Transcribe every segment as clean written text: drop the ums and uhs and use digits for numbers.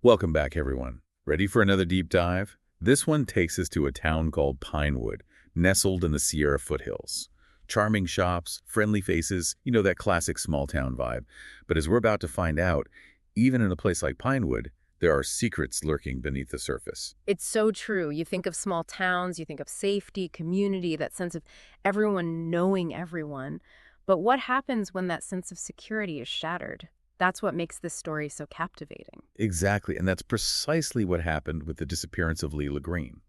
Welcome back, everyone. Ready for another deep dive? This one takes us to a town called Pinewood, nestled in the Sierra foothills. Charming shops, friendly faces, that classic small-town vibe. But as we're about to find out, even in a place like Pinewood, there are secrets lurking beneath the surface. It's so true. You think of small towns, you think of safety, community, that sense of everyone knowing everyone. But what happens when that sense of security is shattered? That's what makes this story so captivating. Exactly, and that's precisely what happened with the disappearance of Leela Green.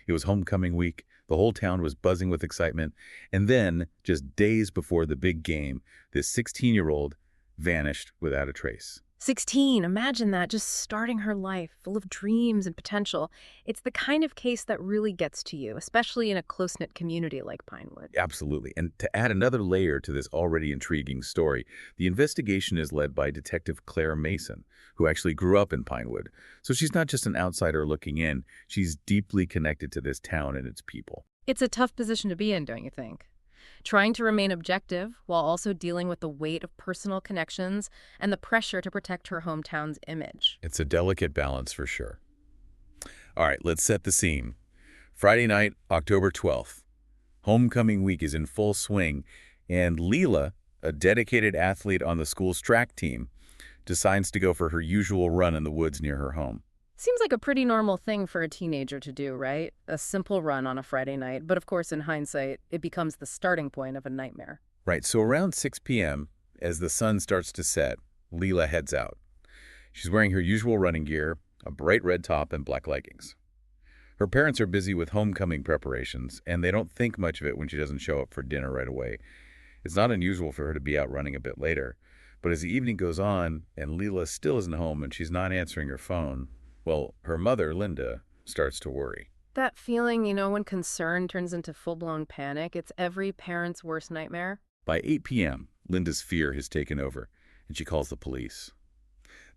It was homecoming week, the whole town was buzzing with excitement, and then, just days before the big game, this 16-year-old vanished without a trace. 16, imagine that, just starting her life, full of dreams and potential. It's the kind of case that really gets to you, especially in a close-knit community like Pinewood. Absolutely. And to add another layer to this already intriguing story, the investigation is led by Detective Claire Mason, who actually grew up in Pinewood. So she's not just an outsider looking in, she's deeply connected to this town and its people. It's a tough position to be in, don't you think? Trying to remain objective while also dealing with the weight of personal connections and the pressure to protect her hometown's image. It's a delicate balance for sure. All right, let's set the scene. Friday night, October 12th. Homecoming week is in full swing, and Leela, a dedicated athlete on the school's track team, decides to go for her usual run in the woods near her home. Seems like a pretty normal thing for a teenager to do, right? A simple run on a Friday night, but of course, in hindsight, it becomes the starting point of a nightmare. Right, so around 6 p.m., as the sun starts to set, Leela heads out. She's wearing her usual running gear, a bright red top and black leggings. Her parents are busy with homecoming preparations, and they don't think much of it when she doesn't show up for dinner right away. It's not unusual for her to be out running a bit later, but as the evening goes on and Leela still isn't home and she's not answering her phone, well, her mother, Linda, starts to worry. That feeling, when concern turns into full-blown panic, it's every parent's worst nightmare. By 8 p.m., Linda's fear has taken over, and she calls the police.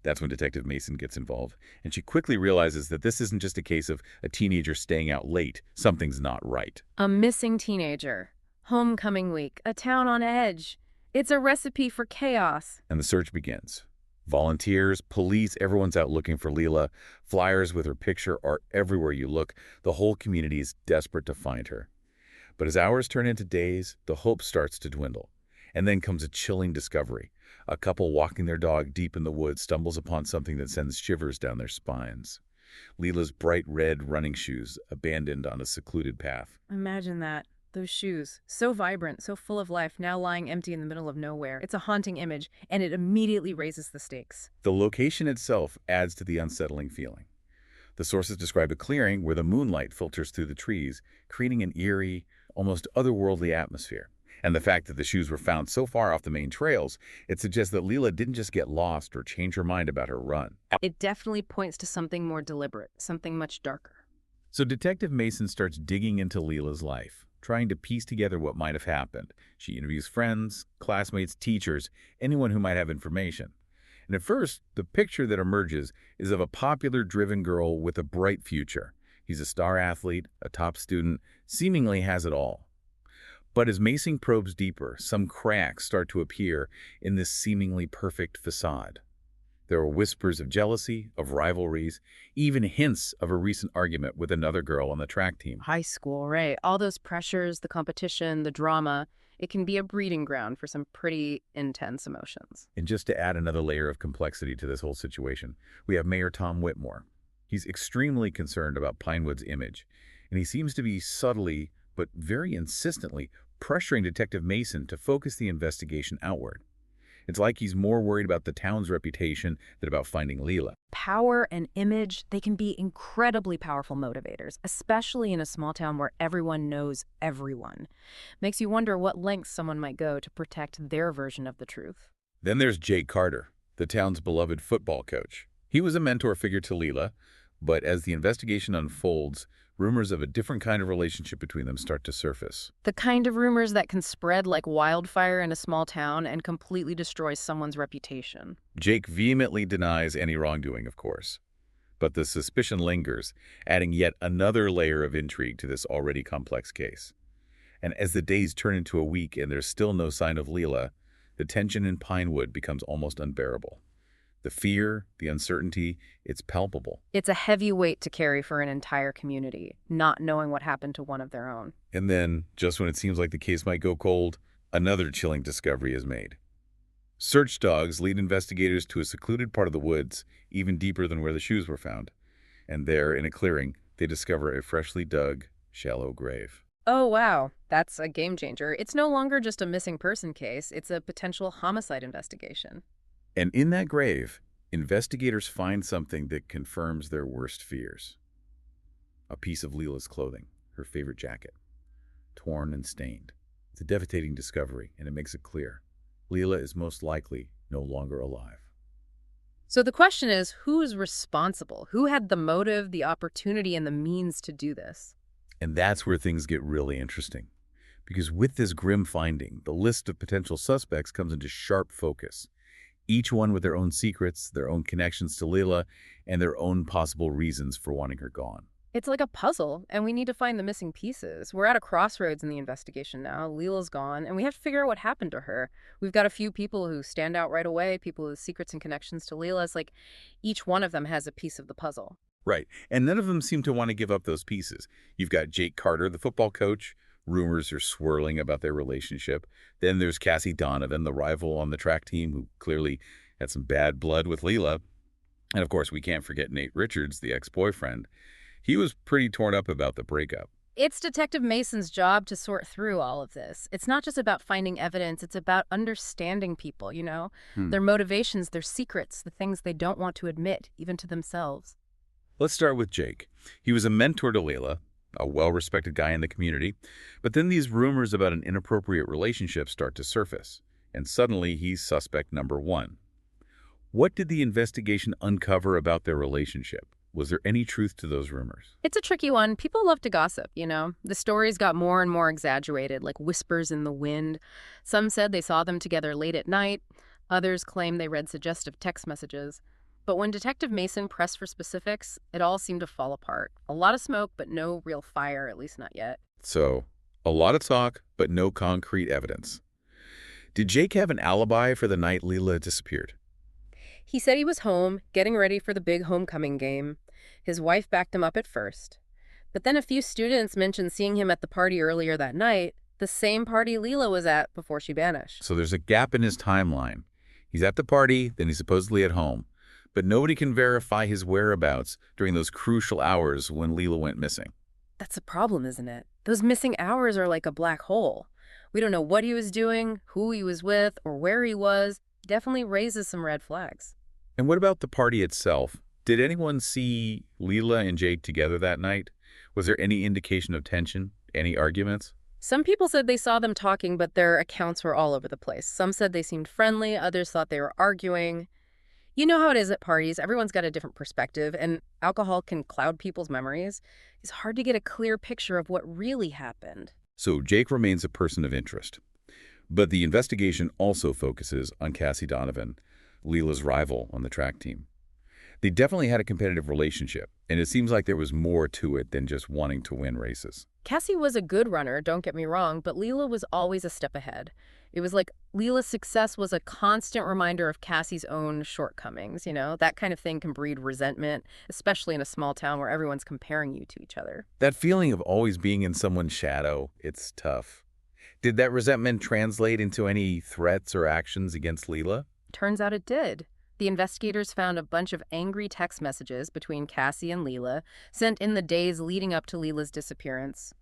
That's when Detective Mason gets involved, and she quickly realizes that this isn't just a case of a teenager staying out late. Something's not right. A missing teenager. Homecoming week. A town on edge. It's a recipe for chaos. And the search begins. Volunteers, police, everyone's out looking for Leela. Flyers with her picture are everywhere you look. The whole community is desperate to find her. But as hours turn into days, the hope starts to dwindle. And then comes a chilling discovery. A couple walking their dog deep in the woods stumbles upon something that sends shivers down their spines. Leela's bright red running shoes abandoned on a secluded path. Imagine that. Those shoes, so vibrant, so full of life, now lying empty in the middle of nowhere. It's a haunting image, and it immediately raises the stakes. The location itself adds to the unsettling feeling. The sources describe a clearing where the moonlight filters through the trees, creating an eerie, almost otherworldly atmosphere. And the fact that the shoes were found so far off the main trails, it suggests that Leela didn't just get lost or change her mind about her run. It definitely points to something more deliberate, something much darker. So Detective Mason starts digging into Leela's life, trying to piece together what might have happened. She interviews friends, classmates, teachers, anyone who might have information. And at first, the picture that emerges is of a popular, driven girl with a bright future. He's a star athlete, a top student, seemingly has it all. But as Mason probes deeper, some cracks start to appear in this seemingly perfect facade. There are whispers of jealousy, of rivalries, even hints of a recent argument with another girl on the track team. High school, right? All those pressures, the competition, the drama, it can be a breeding ground for some pretty intense emotions. And just to add another layer of complexity to this whole situation, we have Mayor Tom Whitmore. He's extremely concerned about Pinewood's image, and he seems to be subtly, but very insistently, pressuring Detective Mason to focus the investigation outward. It's like he's more worried about the town's reputation than about finding Leela. Power and image, they can be incredibly powerful motivators, especially in a small town where everyone knows everyone. Makes you wonder what lengths someone might go to protect their version of the truth. Then there's Jake Carter, the town's beloved football coach. He was a mentor figure to Leela, but as the investigation unfolds, rumors of a different kind of relationship between them start to surface. The kind of rumors that can spread like wildfire in a small town and completely destroy someone's reputation. Jake vehemently denies any wrongdoing, of course. But the suspicion lingers, adding yet another layer of intrigue to this already complex case. And as the days turn into a week and there's still no sign of Leela, the tension in Pinewood becomes almost unbearable. The fear, the uncertainty, it's palpable. It's a heavy weight to carry for an entire community, not knowing what happened to one of their own. And then, just when it seems like the case might go cold, another chilling discovery is made. Search dogs lead investigators to a secluded part of the woods, even deeper than where the shoes were found. And there, in a clearing, they discover a freshly dug, shallow grave. Oh, wow. That's a game changer. It's no longer just a missing person case. It's a potential homicide investigation. And in that grave, investigators find something that confirms their worst fears. A piece of Leela's clothing, her favorite jacket, torn and stained. It's a devastating discovery, and it makes it clear. Leela is most likely no longer alive. So the question is, who is responsible? Who had the motive, the opportunity, and the means to do this? And that's where things get really interesting. Because with this grim finding, the list of potential suspects comes into sharp focus. Each one with their own secrets, their own connections to Leela, and their own possible reasons for wanting her gone. It's like a puzzle, and we need to find the missing pieces. We're at a crossroads in the investigation now. Leela's gone, and we have to figure out what happened to her. We've got a few people who stand out right away, people with secrets and connections to Leela. It's like each one of them has a piece of the puzzle. Right, and none of them seem to want to give up those pieces. You've got Jake Carter, the football coach. Rumors are swirling about their relationship. Then there's Cassie Donovan, the rival on the track team, who clearly had some bad blood with Leela. And of course, we can't forget Nate Richards, the ex-boyfriend. He was pretty torn up about the breakup. It's Detective Mason's job to sort through all of this. It's not just about finding evidence, it's about understanding people, their motivations, their secrets, the things they don't want to admit, even to themselves. Let's start with Jake. He was a mentor to Leela, a well-respected guy in the community, but then these rumors about an inappropriate relationship start to surface, and suddenly he's suspect number one. What did the investigation uncover about their relationship? Was there any truth to those rumors? It's a tricky one. People love to gossip. The stories got more and more exaggerated, like whispers in the wind. Some said they saw them together late at night. Others claimed they read suggestive text messages. But when Detective Mason pressed for specifics, it all seemed to fall apart. A lot of smoke, but no real fire, at least not yet. So, a lot of talk, but no concrete evidence. Did Jake have an alibi for the night Leela disappeared? He said he was home, getting ready for the big homecoming game. His wife backed him up at first. But then a few students mentioned seeing him at the party earlier that night, the same party Leela was at before she vanished. So there's a gap in his timeline. He's at the party, then he's supposedly at home. But nobody can verify his whereabouts during those crucial hours when Leela went missing. That's a problem, isn't it? Those missing hours are like a black hole. We don't know what he was doing, who he was with, or where he was. Definitely raises some red flags. And what about the party itself? Did anyone see Leela and Jake together that night? Was there any indication of tension? Any arguments? Some people said they saw them talking, but their accounts were all over the place. Some said they seemed friendly, others thought they were arguing. You know how it is at parties. Everyone's got a different perspective, and alcohol can cloud people's memories. It's hard to get a clear picture of what really happened. So Jake remains a person of interest. But the investigation also focuses on Cassie Donovan, Leela's rival on the track team. They definitely had a competitive relationship, and it seems like there was more to it than just wanting to win races. Cassie was a good runner, don't get me wrong, but Leela was always a step ahead. It was like Leela's success was a constant reminder of Cassie's own shortcomings, That kind of thing can breed resentment, especially in a small town where everyone's comparing you to each other. That feeling of always being in someone's shadow, it's tough. Did that resentment translate into any threats or actions against Leela? Turns out it did. The investigators found a bunch of angry text messages between Cassie and Leela, sent in the days leading up to Leela's disappearance.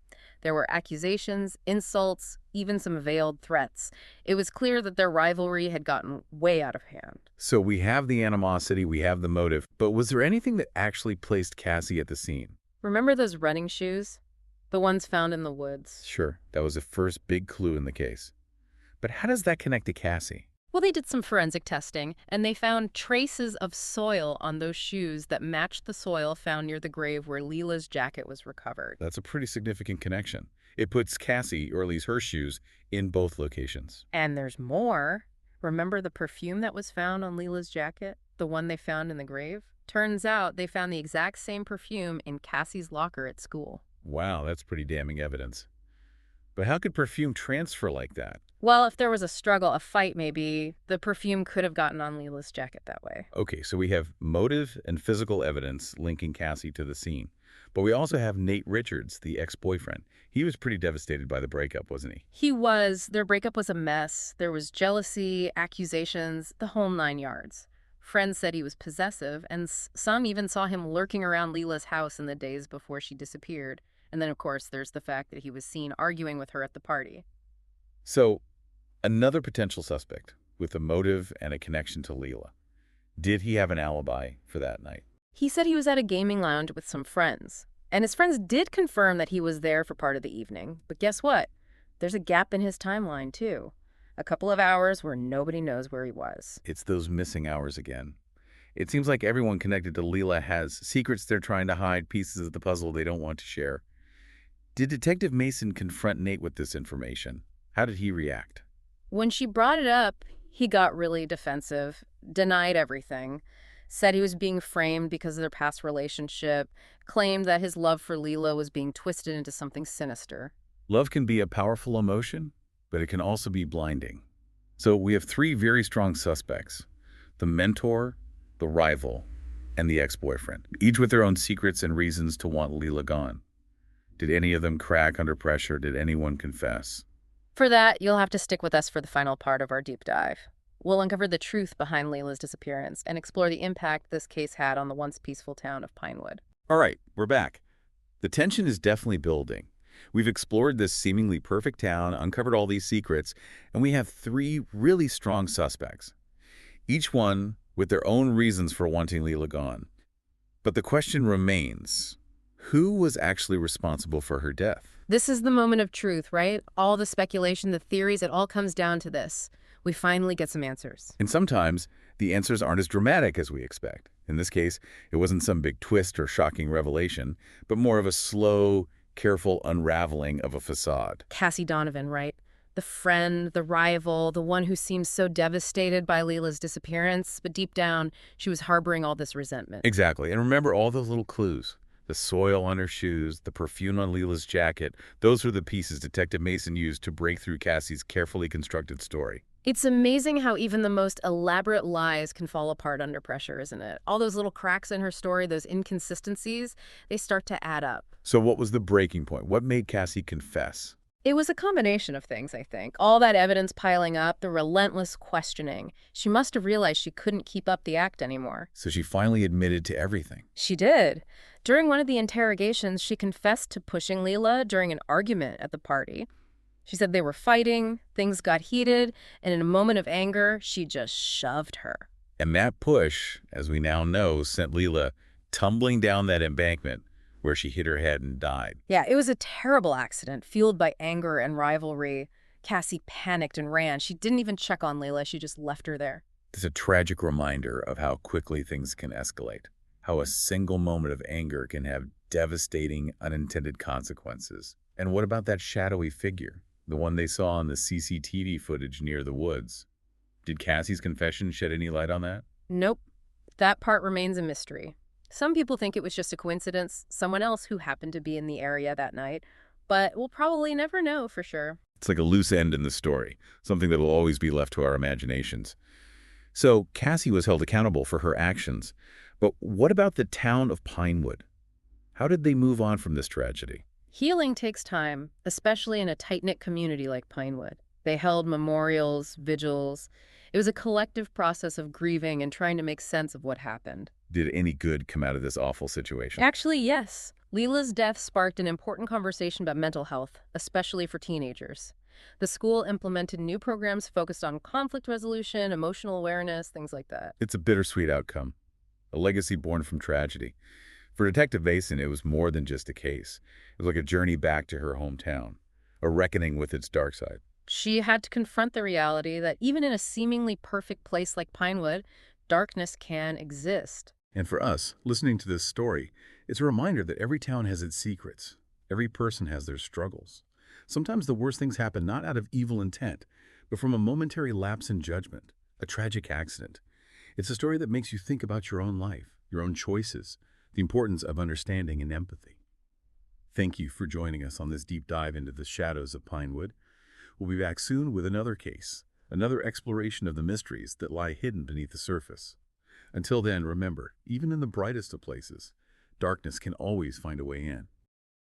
There were accusations, insults, even some veiled threats. It was clear that their rivalry had gotten way out of hand. So we have the animosity, we have the motive, but was there anything that actually placed Cassie at the scene? Remember those running shoes? The ones found in the woods? Sure, that was the first big clue in the case. But how does that connect to Cassie? Well, they did some forensic testing, and they found traces of soil on those shoes that matched the soil found near the grave where Leela's jacket was recovered. That's a pretty significant connection. It puts Cassie, or at least her shoes, in both locations. And there's more. Remember the perfume that was found on Leela's jacket? The one they found in the grave? Turns out they found the exact same perfume in Cassie's locker at school. Wow, that's pretty damning evidence. But how could perfume transfer like that? Well, if there was a struggle, a fight maybe, the perfume could have gotten on Leela's jacket that way. Okay, so we have motive and physical evidence linking Cassie to the scene. But we also have Nate Richards, the ex-boyfriend. He was pretty devastated by the breakup, wasn't he? He was. Their breakup was a mess. There was jealousy, accusations, the whole 9 yards. Friends said he was possessive, and some even saw him lurking around Leela's house in the days before she disappeared. And then, of course, there's the fact that he was seen arguing with her at the party. So, another potential suspect with a motive and a connection to Leela. Did he have an alibi for that night? He said he was at a gaming lounge with some friends. And his friends did confirm that he was there for part of the evening. But guess what? There's a gap in his timeline, too. A couple of hours where nobody knows where he was. It's those missing hours again. It seems like everyone connected to Leela has secrets they're trying to hide, pieces of the puzzle they don't want to share. Did Detective Mason confront Nate with this information? How did he react? When she brought it up, he got really defensive, denied everything, said he was being framed because of their past relationship, claimed that his love for Leela was being twisted into something sinister. Love can be a powerful emotion, but it can also be blinding. So we have three very strong suspects: the mentor, the rival, and the ex-boyfriend, each with their own secrets and reasons to want Leela gone. Did any of them crack under pressure? Did anyone confess? For that, you'll have to stick with us for the final part of our deep dive. We'll uncover the truth behind Leela's disappearance and explore the impact this case had on the once peaceful town of Pinewood. All right, we're back. The tension is definitely building. We've explored this seemingly perfect town, uncovered all these secrets, and we have three really strong suspects, each one with their own reasons for wanting Leela gone. But the question remains, who was actually responsible for her death? This is the moment of truth, right? All the speculation, the theories, it all comes down to this. We finally get some answers. And sometimes the answers aren't as dramatic as we expect. In this case, it wasn't some big twist or shocking revelation, but more of a slow, careful unraveling of a facade. Cassie Donovan, right? The friend, the rival, the one who seems so devastated by Leela's disappearance, but deep down, she was harboring all this resentment. Exactly. And remember all those little clues. The soil on her shoes, the perfume on Leela's jacket. Those are the pieces Detective Mason used to break through Cassie's carefully constructed story. It's amazing how even the most elaborate lies can fall apart under pressure, isn't it? All those little cracks in her story, those inconsistencies, they start to add up. So what was the breaking point? What made Cassie confess? It was a combination of things, I think. All that evidence piling up, the relentless questioning. She must have realized she couldn't keep up the act anymore. So she finally admitted to everything. She did. During one of the interrogations, she confessed to pushing Leela during an argument at the party. She said they were fighting, things got heated, and in a moment of anger, she just shoved her. And that push, as we now know, sent Leela tumbling down that embankment where she hit her head and died. Yeah, it was a terrible accident, fueled by anger and rivalry. Cassie panicked and ran. She didn't even check on Leela. She just left her there. It's a tragic reminder of how quickly things can escalate, how a single moment of anger can have devastating, unintended consequences. And what about that shadowy figure? The one they saw on the CCTV footage near the woods. Did Cassie's confession shed any light on that? Nope. That part remains a mystery. Some people think it was just a coincidence, someone else who happened to be in the area that night, but we'll probably never know for sure. It's like a loose end in the story, something that will always be left to our imaginations. So Cassie was held accountable for her actions. But what about the town of Pinewood? How did they move on from this tragedy? Healing takes time, especially in a tight-knit community like Pinewood. They held memorials, vigils. It was a collective process of grieving and trying to make sense of what happened. Did any good come out of this awful situation? Actually, yes. Leela's death sparked an important conversation about mental health, especially for teenagers. The school implemented new programs focused on conflict resolution, emotional awareness, things like that. It's a bittersweet outcome, a legacy born from tragedy. For Detective Mason, it was more than just a case. It was like a journey back to her hometown, a reckoning with its dark side. She had to confront the reality that even in a seemingly perfect place like Pinewood, darkness can exist. And for us, listening to this story, it's a reminder that every town has its secrets. Every person has their struggles. Sometimes the worst things happen not out of evil intent, but from a momentary lapse in judgment, a tragic accident. It's a story that makes you think about your own life, your own choices, the importance of understanding and empathy. Thank you for joining us on this deep dive into the shadows of Pinewood. We'll be back soon with another case, another exploration of the mysteries that lie hidden beneath the surface. Until then, remember, even in the brightest of places, darkness can always find a way in.